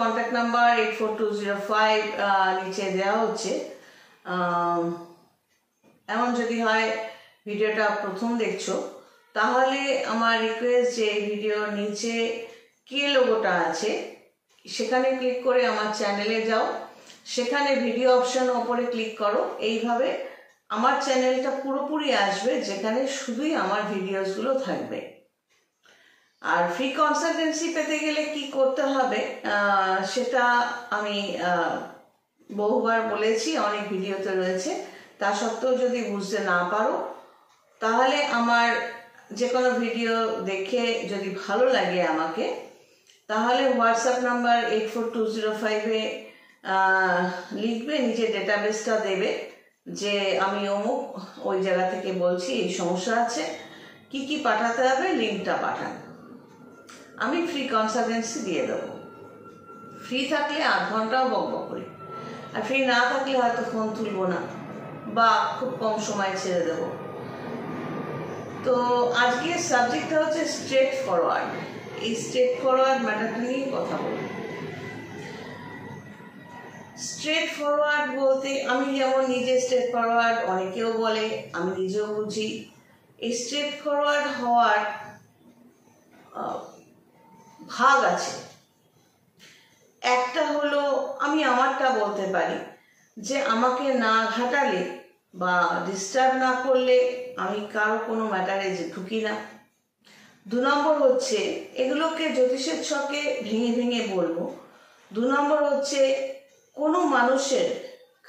Contact number 84205 নিচে দেওয়া হচ্ছে। এমন যদি হয় ভিডিওটা প্রথম দেখছো, তাহলে আমার রিকোয়েস্ট যে ভিডিওর নিচে কে লোগোটা আছে সেখানে ক্লিক করে আমার চ্যানেলে যাও, সেখানে ভিডিও অপশন ওপরে ক্লিক করো। এইভাবে আমার চ্যানেলটা পুরোপুরি আসবে, যেখানে শুধুই আমার ভিডিওসগুলো থাকবে। আর ফ্রি কনসালটেন্সি পেতে গেলে কি করতে হবে সেটা আমি বহুবার বলেছি, অনেক ভিডিওতে রয়েছে। তা সত্ত্বেও যদি বুঝতে না পারো, তাহলে আমার যে কোনো ভিডিও দেখে যদি ভালো লাগে আমাকে, তাহলে হোয়াটসঅ্যাপ নাম্বার 84205-এ লিখবে, নিজের ডেটাবেসটা দেবে যে আমি অমুক, ওই জায়গা থেকে বলছি, এই সমস্যা আছে, কি কি পাঠাতে হবে লিঙ্কটা পাঠান। আমি ফ্রি কনসালটেন্সি দিয়ে দেবো। ফ্রি থাকলে 8 ঘন্টাও বকবক করি, আর ফ্রি না থাকলে হয়তো ফোন তুলবো না বা খুব কম সময় ছেড়ে দেব। তো আজকের সাবজেক্টটা হচ্ছে স্ট্রেট ফরওয়ার্ড। এই স্ট্রেট ফরওয়ার্ড ম্যাটারটা নিয়ে কথা বলবো। স্ট্রেট ফরওয়ার্ড বলতে আমি যেমন নিজে স্ট্রেট ফরওয়ার্ড, অনেকেও বলে, আমি নিজেও বুঝি। এই স্ট্রেট ফরওয়ার্ড হওয়ার ভাগ আছে। একটা হলো আমি আমারটা বলতে পারি, যে আমাকে না ঘাটালে বা ডিস্টার্ব না করলে আমি কারো কোনো ম্যাটারে ঢুকি না। 2 নম্বর হচ্ছে এগুলোকে জ্যোতিষের ছকে ভেঙে ভেঙে বলবো। 2 নম্বর হচ্ছে কোনো মানুষের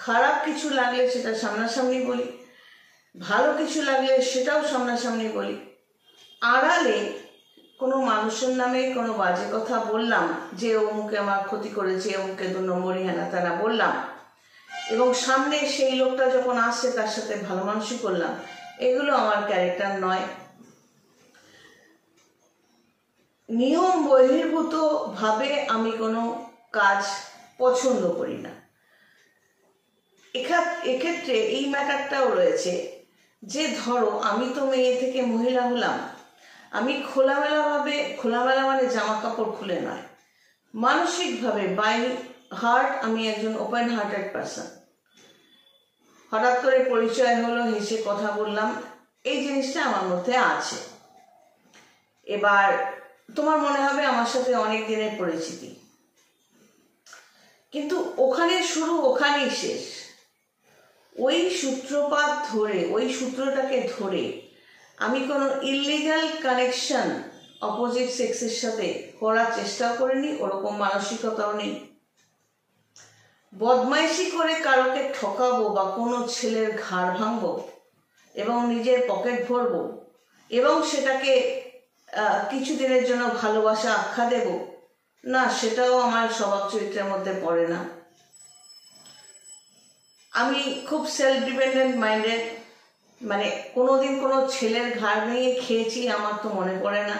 খারাপ কিছু লাগলে সেটা সামনাসামনি বলি, ভালো কিছু লাগলে সেটাও সামনাসামনি বলি। আড়ালে কোনো মানুষের নামে কোনো বাজে কথা বললাম, যে অমুকে আমার ক্ষতি করেছে, অমুকে 2 নম্বরই হেনা তেনা বললাম, এবং সামনে সেই লোকটা যখন আসছে তার সাথে ভালো মানুষই করলাম, এগুলো আমার ক্যারেক্টার নয়। নিয়ম বহির্ভূত ভাবে আমি কোনো কাজ পছন্দ করি না। এক্ষেত্রে এই ম্যাটারটাও রয়েছে যে ধরো আমি তো মেয়ে থেকে মহিলা হলাম, আমি খোলামেলা মানে জামা কাপড় খুলে নয়, মানসিকভাবে বাই হার্ট আমি একজন ওপেন হার্টেড পারসন। হঠাৎ করে পরিচয় হলো, হেসে কথা বললাম, এই জিনিসটা আমার মধ্যে আছে। এবার তোমার মনে হবে আমার সাথে অনেক দিনের পরিচিতি, কিন্তু ওখানে শুরু, ওখানেই শেষ। ওই সূত্রপাত ধরে, ওই সূত্রটাকে ধরে আমি কোনো ইললিগাল কানেকশন অপোজিট সেক্সের সাথে করার চেষ্টাও করিনি, ওরকম মানসিকতাও নেই। বদমাইশি করে কারোকে ঠকাবো বা কোনো ছেলের ঘাড় ভাঙবো এবং নিজের পকেট ভরবো এবং সেটাকে কিছুদিনের জন্য ভালোবাসা আখ্যা দেব না, সেটাও আমার স্বভাব চরিত্রের মধ্যে পড়ে না। আমি খুব সেলফ ডিপেন্ডেন্ট মাইন্ডেড, মানে কোনোদিন কোনো ছেলের ঘাড় ভেঙে খেয়েছি আমার তো মনে পড়ে না।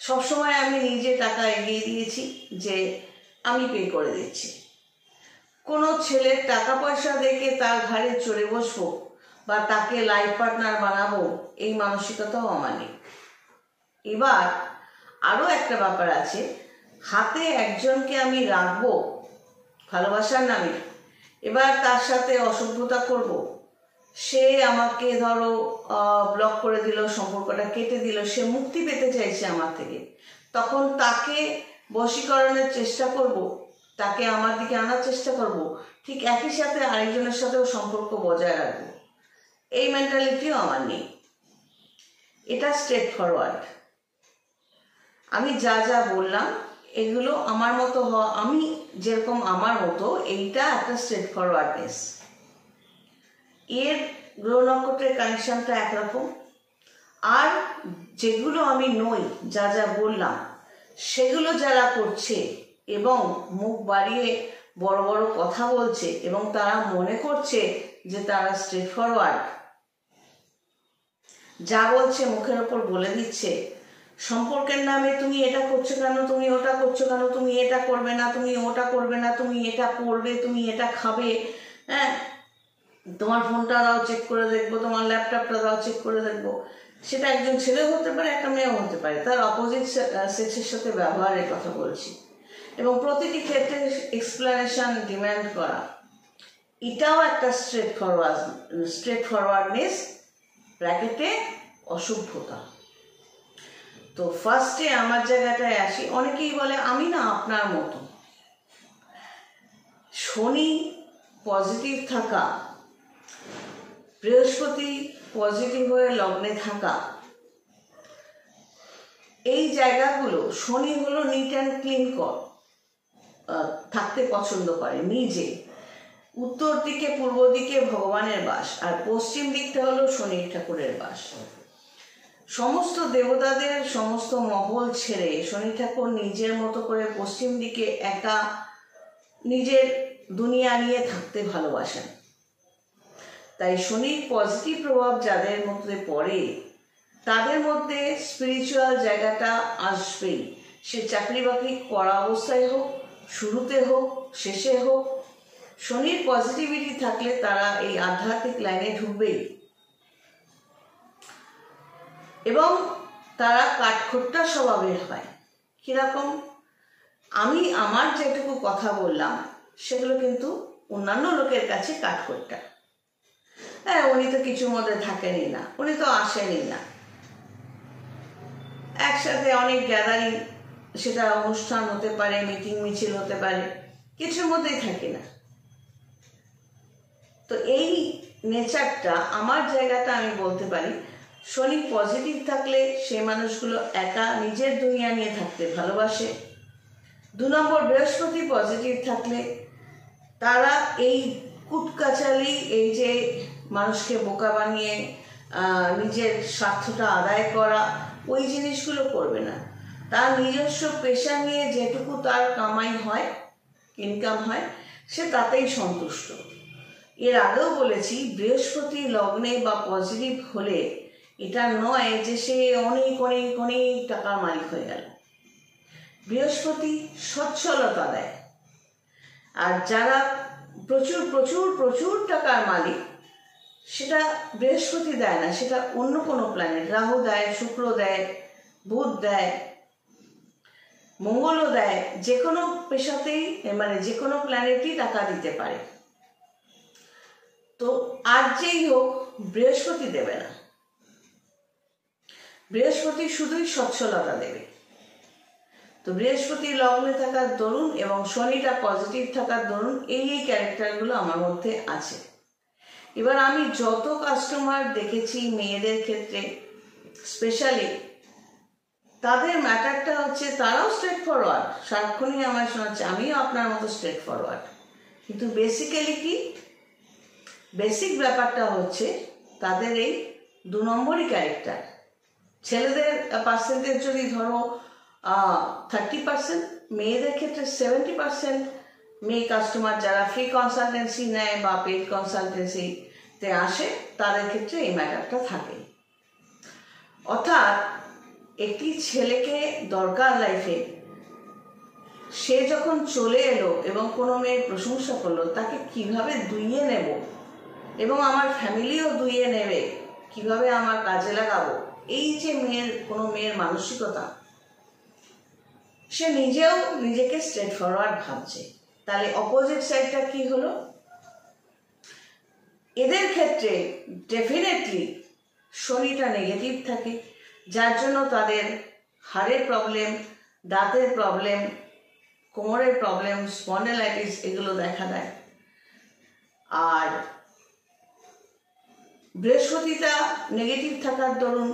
সবসময় আমি নিজে টাকা এগিয়ে দিয়েছি যে আমি পে করে দিচ্ছি। কোনো ছেলের টাকা পয়সা দেখে তার ঘাড়ে চড়ে বসবো বা তাকে লাইফ পার্টনার বানাবো, এই মানসিকতাও আমার নেই। এবার আরও একটা ব্যাপার আছে, হাতে একজনকে আমি রাখবো ভালোবাসার নামে, এবার তার সাথে অসভ্যতা করব, সে আমাকে ধরো ব্লক করে দিল, সম্পর্কটা কেটে দিল, সে মুক্তি পেতে চাইছে আমার থেকে, তখন তাকে বশীকরণের চেষ্টা করব, তাকে আমার দিকে আনার চেষ্টা করব, ঠিক একই সাথে আরেকজনের সাথেও সম্পর্ক বজায় রাখবো, এই মেন্টালিটিও আমার নেই। এটা স্ট্রেট ফরওয়ার্ড। আমি যা যা বললাম এগুলো আমার মতো হওয়া, আমি যেরকম আমার মতো, এইটা একটা স্ট্রেট ফরওয়ার্ডনেস। এর গ্রহ নক্ষত্রের কানেকশনটা একরকম, আর যেগুলো আমি নই, যা যা বললাম সেগুলো যারা করছে এবং মুখ বাড়িয়ে বড় বড় কথা বলছে এবং তারা মনে করছে যে তারা স্ট্রেট ফরওয়ার্ড, যা বলছে মুখের ওপর বলে দিচ্ছে, সম্পর্কের নামে তুমি এটা করছো কেন, তুমি ওটা করছো কেন, তুমি এটা করবে না, তুমি ওটা করবে না, তুমি এটা করবে, তুমি এটা খাবে, হ্যাঁ তোমার ফোনটা দাও চেক করে দেখবো, তোমার ল্যাপটপটা দাও চেক করে দেখবো। সেটা একজন ছেলেও হতে পারে, একটা মেয়েও হতে পারে, তার অপোজিট সেক্সের সাথে ব্যবহারের কথা বলছি। এবং প্রতিটি ক্ষেত্রে এক্সপ্লেনেশন ডিমান্ড করা, এটাও একটা স্ট্রেট ফরওয়ার্ডনেস ব্র্যাকেটে অসভ্যতা। তো ফার্স্টে আমার জায়গাটায় আসি। অনেকেই বলে আমি না আপনার মতো। শনি পজিটিভ থাকা, বৃহস্পতি পজিটিভ হয়ে লগ্নে থাকা, এই জায়গাগুলো, শনি হলো নিট অ্যান্ড ক্লিন থাকতে পছন্দ করে নিজে। উত্তর দিকে পূর্ব দিকে ভগবানের বাস, আর পশ্চিম দিকটা হলো শনি ঠাকুরের বাস। সমস্ত দেবতাদের সমস্ত মহল ছেড়ে শনি ঠাকুর নিজের মতো করে পশ্চিম দিকে একা নিজের দুনিয়া নিয়ে থাকতে ভালোবাসেন। তাই শনির পজিটিভ প্রভাব যাদের মধ্যে পড়ে তাদের মধ্যে স্পিরিচুয়াল জায়গাটা আসবেই। সে চাকরি বাকরি করা অবস্থায় হোক, শুরুতে হোক, শেষে হোক, শনির পজিটিভিটি থাকলে তারা এই আধ্যাত্মিক লাইনে ঢুকবেই। এবং তারা কাঠখোট্টা স্বভাবের হয়। কিরকম? আমি আমার যেটুকু কথা বললাম সেগুলো কিন্তু অন্যান্য লোকের কাছে কাঠখোট্টা। হ্যাঁ, উনি তো কিছুর মধ্যে থাকেনই না, উনি তো আসেনই না। একসাথে অনেক গ্যাদারিং, সেটা অনুষ্ঠান হতে পারে, মিটিং মিছিল হতে পারে, কিছুর মধ্যেই থাকে না। তো এই নেচারটা, আমার জায়গাটা আমি বলতে পারি শনি পজিটিভ থাকলে সেই মানুষগুলো একা নিজের দুনিয়া নিয়ে থাকতে ভালোবাসে। 2 নম্বর, বৃহস্পতি পজিটিভ থাকলে তারা এই কুটকাচালি, এই যে মানুষকে বোকা বানিয়ে নিজের স্বার্থটা আদায় করা, ওই জিনিসগুলো করবে না। তার নিজস্ব পেশা নিয়ে যেটুকু তার কামাই হয়, ইনকাম হয়, সে তাতেই সন্তুষ্ট। এর আগেও বলেছি, বৃহস্পতি লগ্নে বা পজিটিভ হলে এটা নয় যে সে অনেক অনেক অনেক টাকার মালিক হয়ে গেল। বৃহস্পতি সচ্ছলতা দেয়। আর যারা প্রচুর প্রচুর প্রচুর টাকার মালিক, সেটা বৃহস্পতি দেয় না, সেটা অন্য কোনো প্ল্যানেট, রাহু দেয়, শুক্র দেয়, বুধ দেয়, মঙ্গলও দেয়। যে কোনো পেশাতেই, মানে যে কোনো প্ল্যানেটই টাকা দিতে পারে। তো আর যেই হোক, বৃহস্পতি দেবে না। বৃহস্পতি শুধুই সচ্ছলতা দেবে। তো বৃহস্পতি লগ্নে থাকার দরুন এবং শনিটা পজিটিভ থাকার দরুন এই ক্যারেক্টারগুলো আমার মধ্যে আছে। এবার আমি যত কাস্টমার দেখেছি মেয়েদের ক্ষেত্রে স্পেশালি, তাদের ম্যাটারটা হচ্ছে তারাও স্ট্রেট ফরওয়ার্ড, সারাক্ষণই আমার শোনাচ্ছে আমিও আপনার মতো স্ট্রেট ফরওয়ার্ড। কিন্তু বেসিক্যালি কি, বেসিক ব্যাপারটা হচ্ছে তাদের এই 2 নম্বরই ক্যারেক্টার। ছেলেদের পার্সেন্টেজ যদি ধরো 30%, মেয়েদের ক্ষেত্রে 70% মেয়ে কাস্টমার যারা ফ্রি কনসালটেন্সি নেয় বা পেড কনসালটেন্সিতে আসে, তাদের ক্ষেত্রে এই ম্যাটারটা থাকে। অর্থাৎ একটি ছেলেকে দরকার লাইফে, সে যখন চলে এলো এবং কোনো মেয়ের প্রশংসা করলো, তাকে কিভাবে দুইয়ে নেব এবং আমার ফ্যামিলিও দুইয়ে নেবে, কিভাবে আমার কাজে লাগাবো, এই যে কোনো মেয়ের মানসিকতা, সে নিজেও নিজেকে স্ট্রেট ফরওয়ার্ড ভাবছে। তাহলে অপোজিট সাইডটা কি হলো? এদের ক্ষেত্রে ডেফিনেটলি শনিটা নেগেটিভ থাকে, যার জন্য তাদের হাড়ের প্রবলেম, দাঁতের প্রবলেম, কোমরের প্রবলেম, স্পন্ডাইলাইটিস এগুলো দেখা দেয়। আর বৃহস্পতিটা নেগেটিভ থাকার দরুন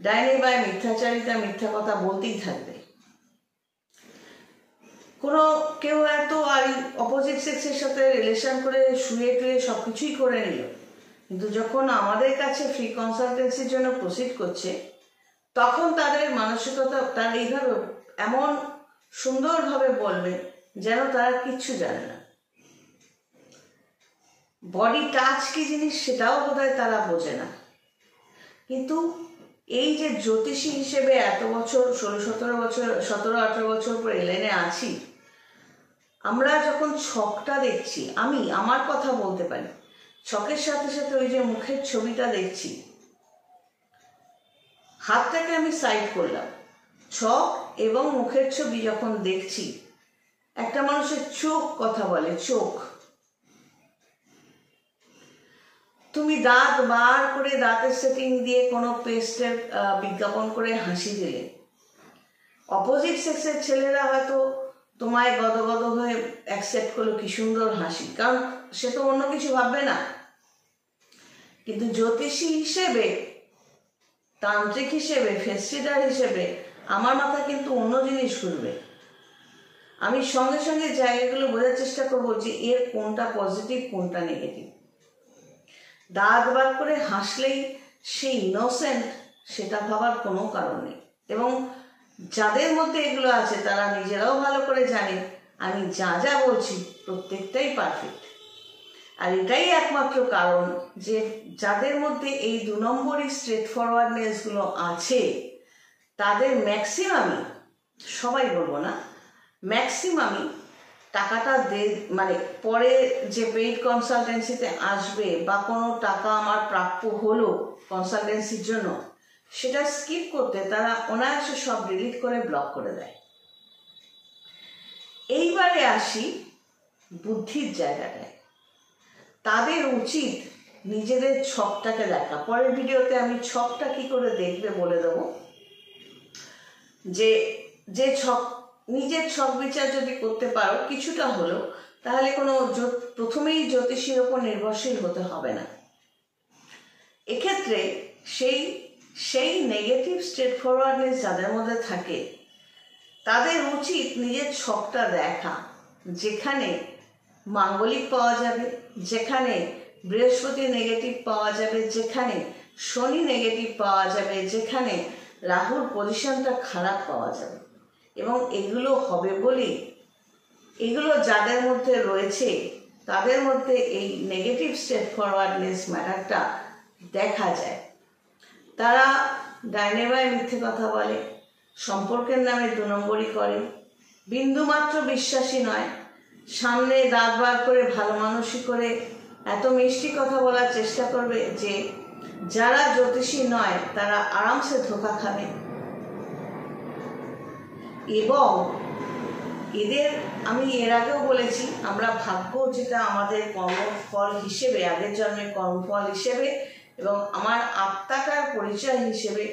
ডাইনি বাই মিথ্যাচারিতা, মিথ্যা কথা বলতেই থাকবে। কেউ হয়তো আর অপোজিট সেক্সের সাথে রিলেশন করে শুয়ে টুয়ে সব কিছুই করে নিল, কিন্তু যখন আমাদের কাছে ফ্রি কনসালটেন্সির জন্য প্রসিড করছে, তখন তাদের মানসিকতা তার এইভাবে এমন সুন্দরভাবে বলবে যেন তারা কিচ্ছু জানে না। বডি টাচ কি জিনিস সেটাও বোধহয় তারা বোঝে না। কিন্তু এই যে জ্যোতিষী হিসেবে এত বছর, 16-17 বছর, 17-18 বছর পর এলাইনে আছি, আমরা যখন ছকটা দেখছি, আমি আমার কথা বলতে পারি, ছকের সাথে সাথে ওই যে মুখের ছবিটা দেখছি, হাতটাকে আমি সাইড করলাম, ছক এবং মুখের ছবি যখন দেখছি, একটা মানুষের চোখ কথা বলে, চোখ। তুমি দাঁত বার করে দাঁতের সেটিং দিয়ে কোনো পেস্টের বিজ্ঞাপন করে হাসি দিলে, অপোজিট সেক্সের ছেলেরা হয়তো তোমায় গদগদ হয়ে অ্যাকসেপ্ট করলো, কি সুন্দর হাসি, কারণ সে তো অন্য কিছু ভাববে না। কিন্তু জ্যোতিষী হিসেবে, তান্ত্রিক হিসেবে, ফেস্টিডার হিসেবে আমার মাথা কিন্তু অন্য জিনিস ঘুরবে। আমি সঙ্গে সঙ্গে জায়গাগুলো বোঝার চেষ্টা করবো যে এর কোনটা পজিটিভ কোনটা নেগেটিভ। দাঁত বার করে হাসলেই সে ইনোসেন্ট, সেটা ভাবার কোনো কারণ নেই। এবং যাদের মধ্যে এগুলো আছে তারা নিজেরাও ভালো করে জানে আমি যা যা বলছি প্রত্যেকটাই পারফেক্ট। আর এটাই একমাত্র কারণ যে যাদের মধ্যে এই 2 নম্বরই স্ট্রেট ফরওয়ার্ডনেসগুলো আছে তাদের ম্যাক্সিমামই, সবাই বলবো না, ম্যাক্সিমামই টাকাটা মানে পরে যে পেইড কনসালটেন্সিতে আসবে বা কোনো টাকা আমার প্রাপ্য হলো কনসালটেন্সির জন্য, সেটা স্কিপ করতে তারা অনায়াসে সব ডিলিট করে ব্লক করে দেয়। এইবারে আসি বুদ্ধির জায়গাটায়। তাদের উচিত নিজেদের ছকটাকে দেখা। পরের ভিডিওতে আমি ছকটা কি করে দেখবে বলে দেবো। যে ছক, নিজের ছক বিচার যদি করতে পারো কিছুটা হলো, তাহলে কোনো প্রথমেই জ্যোতিষীর ওপর নির্ভরশীল হতে হবে না। এক্ষেত্রে সেই নেগেটিভ স্ট্রেট ফরওয়ার্ডনেস যাদের মধ্যে থাকে তাদের উচিত নিজের ছকটা দেখা, যেখানে মাঙ্গলিক পাওয়া যাবে, যেখানে বৃহস্পতি নেগেটিভ পাওয়া যাবে, যেখানে শনি নেগেটিভ পাওয়া যাবে, যেখানে রাহুর পজিশনটা খারাপ পাওয়া যাবে। এবং এগুলো হবে বলেই, এগুলো যাদের মধ্যে রয়েছে তাদের মধ্যে এই নেগেটিভ স্ট্রেট ফরওয়ার্ডনেস ম্যাটারটা দেখা যায়। তারা ডাইনেবায় মিথ্যে কথা বলে, সম্পর্কের নামে 2 নম্বরই করে, বিন্দুমাত্র বিশ্বাসী নয়, সামনে দাঁত বার করে ভালো মানুষই করে এত মিষ্টি কথা বলার চেষ্টা করবে যে যারা জ্যোতিষী নয় তারা আরামসে ধোঁকা খাবে। এবং এদের, আমি এর আগেও বলেছি, আমরা ভাগ্য যেটা আমাদের কর্মফল হিসেবে, আগের জন্মের কর্মফল হিসেবে এবং আমার আত্মাটার পরিচয় হিসেবে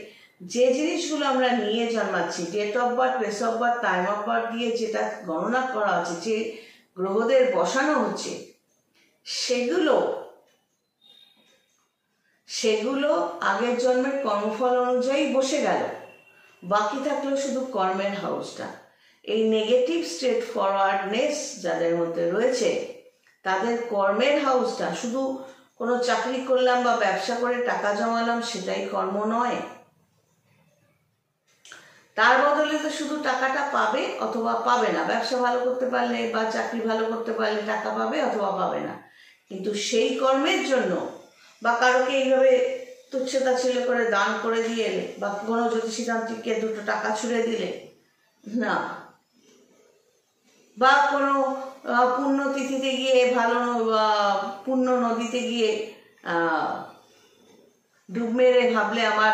যে জিনিসগুলো আমরা নিয়ে জন্মাচ্ছি, date of birth, place of birth, time of birth দিয়ে যেটা গণনা করা হচ্ছে, যে গ্রহদের বসানো হচ্ছে, সেগুলো আগের জন্মের কর্মফল অনুযায়ী বসে গেল। বাকি থাকলো শুধু কর্মের হাউসটা। এই নেগেটিভ স্ট্রেট ফরওয়ার্ডনেস যাদের মধ্যে রয়েছে তাদের কর্মের হাউসটা, শুধু কোনো চাকরি করলাম বা ব্যবসা করে টাকা জমালাম সেটাই কর্ম নয়। তার বদলে তো শুধু টাকাটা পাবে অথবা পাবে না। ব্যবসা ভালো করতে পারলে বা চাকরি ভালো করতে পারলে টাকা পাবে অথবা পাবে না। কিন্তু সেই কর্মের জন্য বা কারোকে এইভাবে তুচ্ছতাচ্ছিল্য করে দান করে দিয়ে এলে বা কোনো জ্যোতিষীতান্ত্রিককে 2 টাকা ছুঁড়ে দিলে না, বা কোনো পুণ্যতিথিতে গিয়ে ভালো পুণ্য নদীতে গিয়ে ডুব মেরে ভাবলে আমার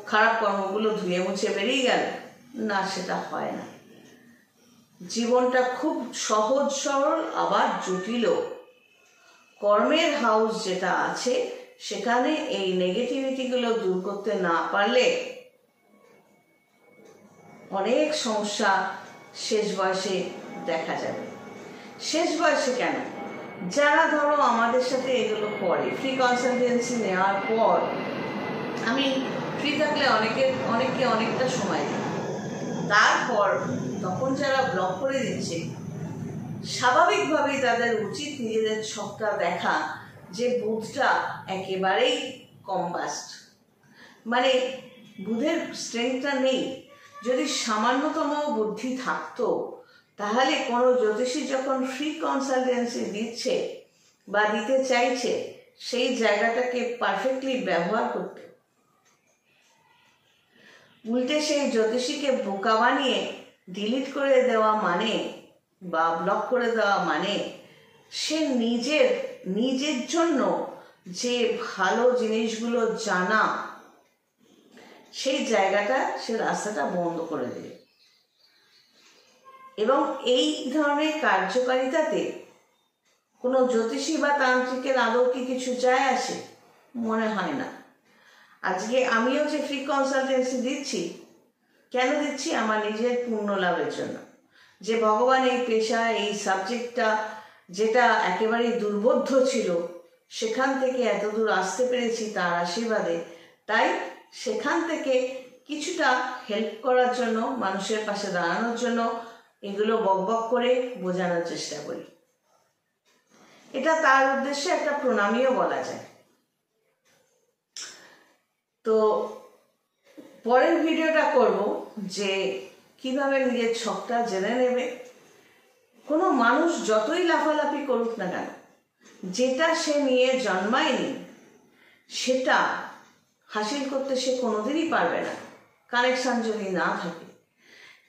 খারাপ কর্মগুলো ধুয়ে মুছে বেরিয়ে গেল, না, সেটা হয় না। জীবনটা খুব সহজ সরল আবার জটিলও। কর্মের হাউস যেটা আছে সেখানে এই নেগেটিভিটিগুলো দূর করতে না পারলে অনেক সমস্যা শেষ বয়সে দেখা যাবে। শেষ বয়সে কেন? যারা ধরো আমাদের সাথে এগুলো করে, ফ্রি কনসালটেন্সি নেওয়ার পর, আমি ফ্রি থাকলে অনেককে অনেকটা সময় দিই, তারপর তখন যারা ব্লক করে দিচ্ছে, স্বাভাবিকভাবেই তাদের উচিত নিজেদের ছকটা দেখা যে বুধটা একেবারেই কম্বাস্ট, মানে বুধের স্ট্রেংথটা নেই। যদি সামান্যতম বুদ্ধি থাকতো তাহলে কোনো জ্যোতিষী যখন ফ্রি কনসালটেন্সি দিচ্ছে বা দিতে চাইছে সেই জায়গাটাকে পারফেক্টলি ব্যবহার করতে। উল্টে সেই জ্যোতিষীকে বোকা বানিয়ে ডিলিট করে দেওয়া মানে বা ব্লক করে দেওয়া মানে সে নিজের জন্য যে ভালো জিনিসগুলো জানা সেই জায়গাটা, সে রাস্তাটা বন্ধ করে দেবে। এবং এই ধরনের কার্যকারিতাতে কোনো জ্যোতিষী বা তান্ত্রিকের আদৌ কি কিছু যায় আসে? মনে হয় না। আজকে আমিও যে ফ্রি কনসালটেন্সি দিচ্ছি, কেন দিচ্ছি? আমার নিজের পূর্ণ লাভের জন্য। যে ভগবান এই পেশা, এই সাবজেক্টটা যেটা একেবারেই দুর্বোধ্য ছিল, সেখান থেকে এতদূর আসতে পেরেছি তার আশীর্বাদে। তাই সেখান থেকে কিছুটা হেল্প করার জন্য, মানুষের পাশে দাঁড়ানোর জন্য এগুলো বকবক করে বোঝানোর চেষ্টা করি। এটা তার উদ্দেশ্যে একটা প্রণামীও বলা যায়। তো পরের ভিডিওটা করব যে কিভাবে নিজের ছকটা জেনে নেবে। কোনো মানুষ যতই লাফালাফি করুক না কেন, যেটা সে নিয়ে জন্মায়নি সেটা হাসিল করতে সে কোনোদিনই পারবে না, কানেকশন যদি না থাকে।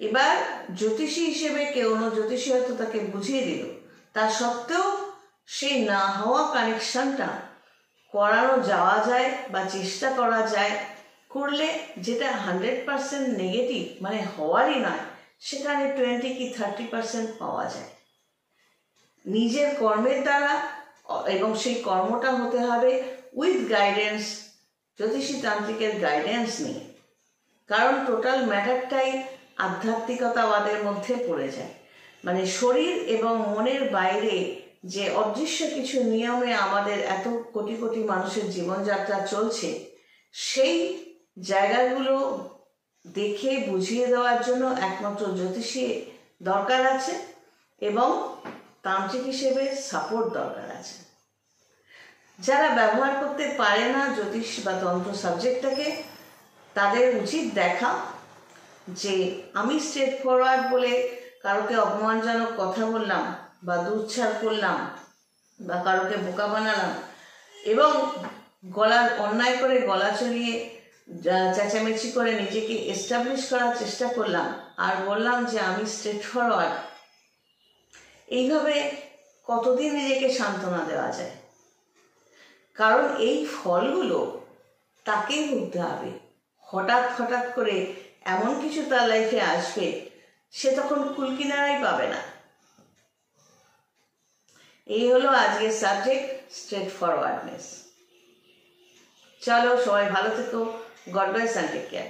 এবার জ্যোতিষী হিসেবে কেউ অন্য জ্যোতিষী হয়তো তাকে বুঝিয়ে দিল, তা সত্ত্বেও সেই না হওয়া কানেকশনটা করানো যাওয়া যায় বা চেষ্টা করা যায়, করলে যেটা 100% নেগেটিভ মানে হওয়ারই নয়, সেখানে 20 কি 30% পাওয়া যায় নিজের কর্মের দ্বারা। এবং সেই কর্মটা হতে হবে উইথ গাইডেন্স, জ্যোতিষী তান্ত্রিকের গাইডেন্স নিয়ে। কারণ টোটাল ম্যাটারটাই আধ্যাত্মিকতাবাদের মধ্যে পড়ে যায়। মানে শরীর এবং মনের বাইরে যে অদৃশ্য কিছু নিয়মে আমাদের এত কোটি কোটি মানুষের জীবনযাত্রা চলছে, সেই জায়গাগুলো দেখে বুঝিয়ে দেওয়ার জন্য একমাত্র জ্যোতিষী দরকার আছে এবং তান্ত্রিক হিসেবে সাপোর্ট দরকার আছে। যারা ব্যবহার করতে পারে না জ্যোতিষ বা তন্ত্র সাবজেক্টটাকে, তাদের উচিত দেখা যে আমি স্ট্রেট ফরওয়ার্ড বলে কারোকে অপমানজনক কথা বললাম বা দুচ্ছাড় করলাম বা কারোকে বোকা বানালাম এবং গলার অন্যায় করে গলা চড়িয়ে চেঁচামেচি করে নিজেকে এস্টাবলিশ করার চেষ্টা করলাম আর বললাম যে আমি স্ট্রেট ফরওয়ার্ড, এইভাবে কতদিন নিজেকে সান্ত্বনা দেওয়া যায়? কারণ এই ফলগুলো তাকেই ভুগতে হবে। হঠাৎ হঠাৎ করে এমন কিছু তার লাইফে আসবে, সে তখন কুলকিনারাই পাবে না। এই হলো আজকের সাবজেক্ট, স্ট্রেট ফরওয়ার্ডনেস। চলো সবাই ভালো থেকো, God bless and take care.